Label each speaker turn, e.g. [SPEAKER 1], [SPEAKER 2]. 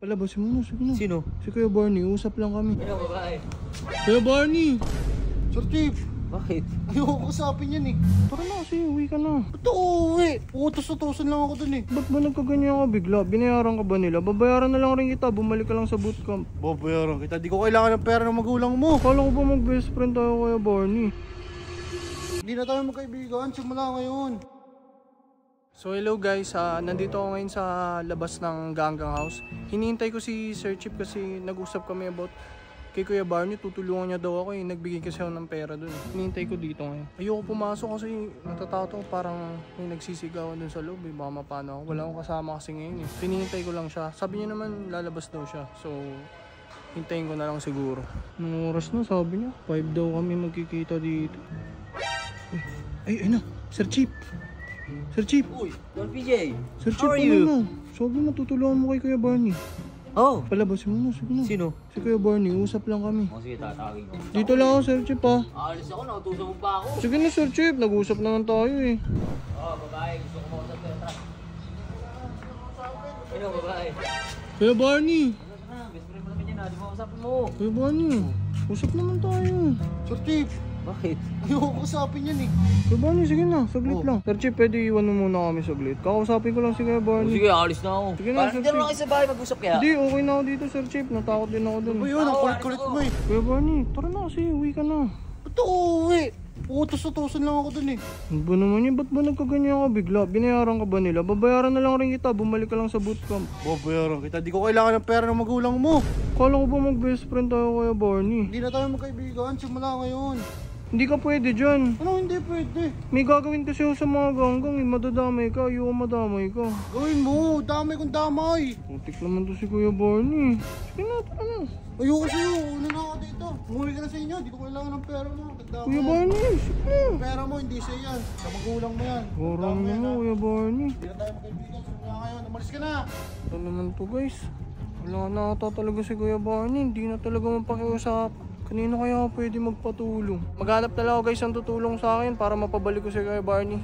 [SPEAKER 1] Palabasin mo na, sige na.
[SPEAKER 2] Sino?
[SPEAKER 1] Si Kuya Barney, usap lang kami.
[SPEAKER 2] Ano babae?
[SPEAKER 1] Kuya Barney!
[SPEAKER 3] Sir Chief,
[SPEAKER 2] Bakit?
[SPEAKER 3] ayoko kasapin yan eh.
[SPEAKER 1] Tara na kasi, uwi ka na.
[SPEAKER 3] Ba't ako uwi? Utos-utosan lang ako dun eh.
[SPEAKER 1] Ba't ba nagkaganyan ka bigla? Binayaran ka ba nila? Babayaran na lang rin kita, bumalik ka lang sa bootcamp.
[SPEAKER 3] Babayaran kita, di ko kailangan ng pera ng magulang mo.
[SPEAKER 1] Kala ko ba mag-best friend tayo, Kuya Barney?
[SPEAKER 3] Hindi na tayo magkaibigan, simula ngayon.
[SPEAKER 1] So hello guys, nandito ako ngayon sa labas ng Ganggang House. Hinihintay ko si Sir Chip kasi nag-usap kami about kay Kuya Barney, tutulungan niya daw ako eh. Nagbigay kasi ako ng pera dun. Hinihintay ko dito ngayon. Ayoko pumasok kasi natatakot ako, parang may nagsisigawan dun sa loob eh. Baka mapano ako. Wala akong kasama kasi ngayon eh. Hinihintay ko lang siya. Sabi niya naman lalabas daw siya. So hintayin ko na lang siguro. Anong oras na sabi niya? 5 daw kami magkikita dito. Ay na, Sir Chip. Sir Chip.
[SPEAKER 2] Uy, Don PJ.
[SPEAKER 1] Sir Chip,
[SPEAKER 2] How are you?
[SPEAKER 1] ano? Sabi mo tutulungan mo kay Kuya Barney.
[SPEAKER 2] Oh.
[SPEAKER 1] Palabasin mo na, sige na.
[SPEAKER 2] Sino?
[SPEAKER 1] Si Kuya Barney, usap lang kami.
[SPEAKER 2] Oh, sige, tatawagin ko.
[SPEAKER 1] Dito lang ako, Sir Chip ha.
[SPEAKER 2] Aalis ako, nautusan mo pa ako.
[SPEAKER 1] Sige na, Sir Chip, nag-usap naman tayo eh.
[SPEAKER 2] Oh, babae, gusto ko mausap kayo. Tara. Ano, babae?
[SPEAKER 1] Kuya Barney!
[SPEAKER 2] Ano na, best friend mo naman yan ha, di ba usapin mo?
[SPEAKER 1] Kuya Barney, usap naman tayo.
[SPEAKER 3] Sir Chief,
[SPEAKER 2] Bakit?
[SPEAKER 3] ayoko kasapin yan eh.
[SPEAKER 1] Kuya Barney, sige na, saglit lang. Sir Chip, pwede iwan mo muna kami saglit. Kakausapin ko lang si Kuya
[SPEAKER 2] Oh,
[SPEAKER 1] Barney.
[SPEAKER 2] sige, aalis na ako.
[SPEAKER 1] Sige na,
[SPEAKER 2] Parang
[SPEAKER 1] Sir
[SPEAKER 2] hindi naman
[SPEAKER 1] Chief.
[SPEAKER 2] kayo sa bahay mag-usap kaya.
[SPEAKER 1] Hindi, okay na ako dito, Sir Chip. Natakot din ako dun.
[SPEAKER 3] Ano yun, ang kulit-kulit mo eh.
[SPEAKER 1] Kuya Barney, tara na kasi, uwi ka na.
[SPEAKER 3] Ba't ako uwi? Utos-utosan lang ako dun eh.
[SPEAKER 1] Ano ba naman yun? Ba't ba nagkaganyan ka bigla? Binayaran ka ba nila? Babayaran na lang rin kita, bumalik ka lang sa bootcamp.
[SPEAKER 3] Babayaran kita, di ko kailangan ng pera ng magulang mo.
[SPEAKER 1] Kala ko ba mag-best friend tayo, Kuya Barney?
[SPEAKER 3] Hindi na tayo magkaibigan, simula ngayon.
[SPEAKER 1] Hindi ka pwede dyan.
[SPEAKER 3] Ano hindi pwede?
[SPEAKER 1] May gagawin kasi ako sa mga ganggang eh. Madadamay ka, ayoko madamay ka.
[SPEAKER 3] Gawin mo, damay kung damay.
[SPEAKER 1] Putik naman to si Kuya Barney. Sige na, tara na.
[SPEAKER 3] Ayoko sa'yo, una na ako dito. Umuwi ka na sa inyo, di ko kailangan ng pera mo. Tanda mo
[SPEAKER 1] Kuya
[SPEAKER 3] yan.
[SPEAKER 1] Barney, sige na.
[SPEAKER 3] Pera mo, hindi sa'yo yan. Sa magulang mo yan.
[SPEAKER 1] Gorang
[SPEAKER 3] Tanda
[SPEAKER 1] mo,
[SPEAKER 3] yan, ha?
[SPEAKER 1] Kuya Barney.
[SPEAKER 3] Hindi na tayo magkaibigan, simula ngayon. Umalis ka na.
[SPEAKER 1] Ito naman to guys. Wala na ata talaga si Kuya Barney. Hindi na talaga mapakiusap. Kanino kaya ako pwede magpatulong? Maghanap na lang ako guys ang tutulong sa akin para mapabalik ko si Kuya Barney.